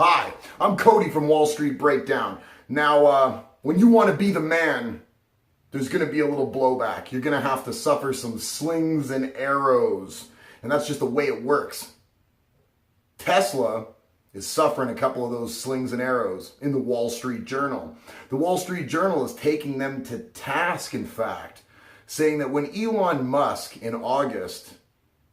Hi, I'm Cody from Wall Street Breakdown. Now, when you want to be the man, there's going to be a little blowback. You're going to have to suffer some slings and arrows, and that's just the way it works. Tesla is suffering a couple of those slings and arrows in the Wall Street Journal. The Wall Street Journal is taking them to task, in fact, saying that when Elon Musk in August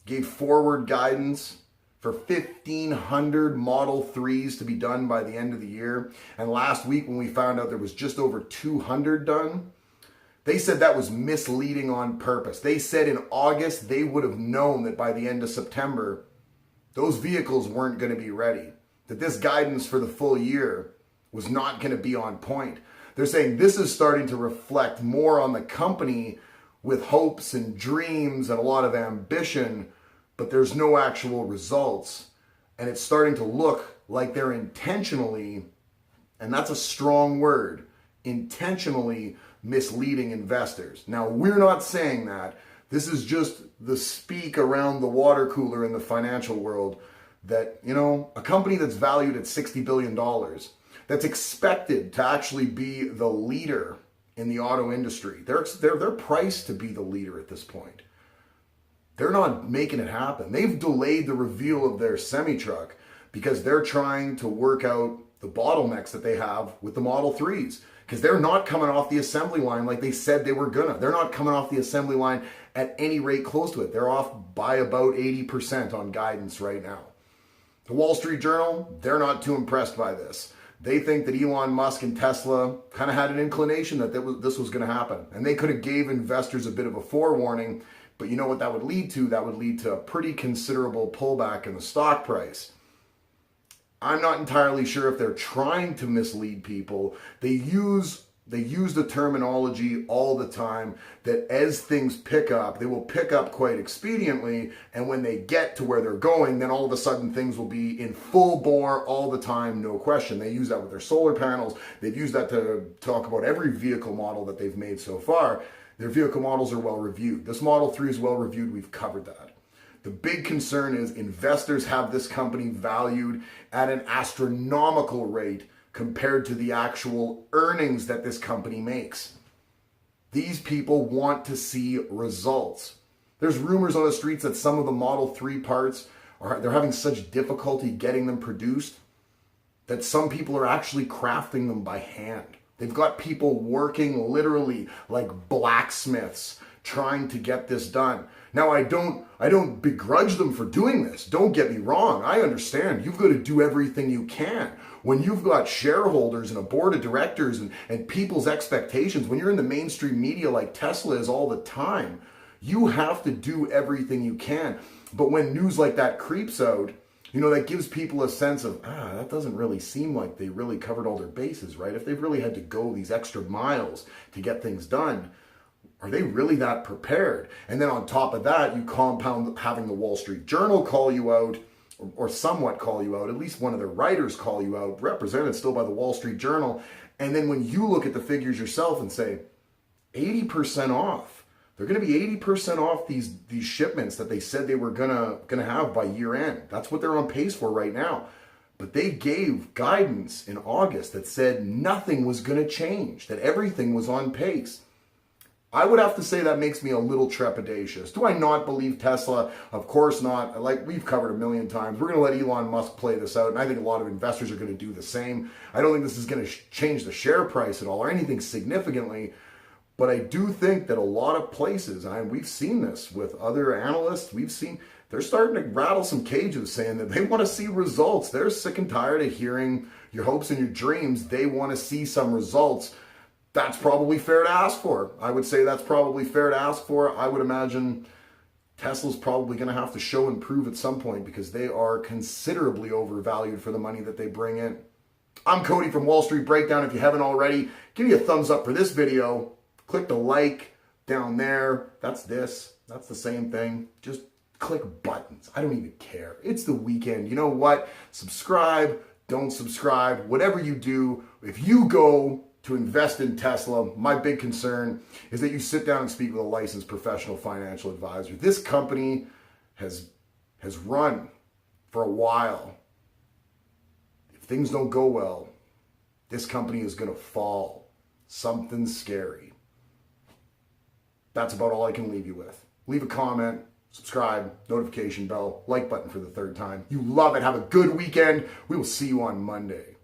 gave forward guidance for 1,500 Model 3s to be done by the end of the year, and last week when we found out there was just over 200 done, they said that was misleading on purpose. They said in August they would have known that by the end of September, those vehicles weren't going to be ready, that this guidance for the full year was not going to be on point. They're saying this is starting to reflect more on the company with hopes and dreams and a lot of ambition, but there's no actual results. And it's starting to look like they're intentionally, and that's a strong word, intentionally misleading investors. Now, we're not saying that. This is just the speak around the water cooler in the financial world that, a company that's valued at $60 billion, that's expected to actually be the leader in the auto industry. They're priced to be the leader at this point. They're not making it happen. They've delayed the reveal of their semi-truck because they're trying to work out the bottlenecks that they have with the Model 3s, because they're not coming off the assembly line like they said they were gonna. They're not coming off the assembly line at any rate close to it. They're off by about 80% on guidance right now. The Wall Street Journal, they're not too impressed by this. They think that Elon Musk and Tesla kind of had an inclination that this was going to happen. And they could have gave investors a bit of a forewarning, but you know what that would lead to? That would lead to a pretty considerable pullback in the stock price. I'm not entirely sure if they're trying to mislead people. They use the terminology all the time that as things pick up, they will pick up quite expediently, and when they get to where they're going, then all of a sudden things will be in full bore all the time, no question. They use that with their solar panels. They've used that to talk about every vehicle model that they've made so far. Their vehicle models are well reviewed. This Model 3 is well reviewed. We've covered that. The big concern is investors have this company valued at an astronomical rate compared to the actual earnings that this company makes. These people want to see results. There's rumors on the streets that some of the Model 3 parts they're having such difficulty getting them produced that some people are actually crafting them by hand. They've got people working literally like blacksmiths trying to get this done. Now, I don't begrudge them for doing this. Don't get me wrong. I understand. You've got to do everything you can. When you've got shareholders and a board of directors and people's expectations, when you're in the mainstream media like Tesla is all the time, you have to do everything you can. But when news like that creeps out, that gives people a sense of, that doesn't really seem like they really covered all their bases, right? If they've really had to go these extra miles to get things done, are they really that prepared? And then on top of that, you compound having the Wall Street Journal call you out, or somewhat call you out, at least one of their writers call you out, represented still by the Wall Street Journal. And then when you look at the figures yourself and say, 80% off, they're going to be 80% off these shipments that they said they were gonna have by year end. That's what they're on pace for right now. But they gave guidance in August that said nothing was going to change, that everything was on pace. I would have to say that makes me a little trepidatious. Do I not believe Tesla? Of course not. Like we've covered a million times. We're going to let Elon Musk play this out, and I think a lot of investors are going to do the same. I don't think this is going to change the share price at all or anything significantly, but I do think that a lot of places, and we've seen this with other analysts, they're starting to rattle some cages saying that they want to see results. They're sick and tired of hearing your hopes and your dreams. They want to see some results. That's probably fair to ask for. I would say that's probably fair to ask for. I would imagine Tesla's probably going to have to show and prove at some point because they are considerably overvalued for the money that they bring in. I'm Cody from Wall Street Breakdown. If you haven't already, give me a thumbs up for this video. Click the like down there. That's the same thing. Just click buttons. I don't even care. It's the weekend. You know what? Subscribe, don't subscribe, whatever you do. If you go to invest in Tesla, my big concern is that you sit down and speak with a licensed professional financial advisor. This company has run for a while. things don't go well, this company is going to fall. Something scary. That's about all I can leave you with. Leave a comment, subscribe, notification bell, like button for the third time. You love it. Have a good weekend. We will see you on Monday.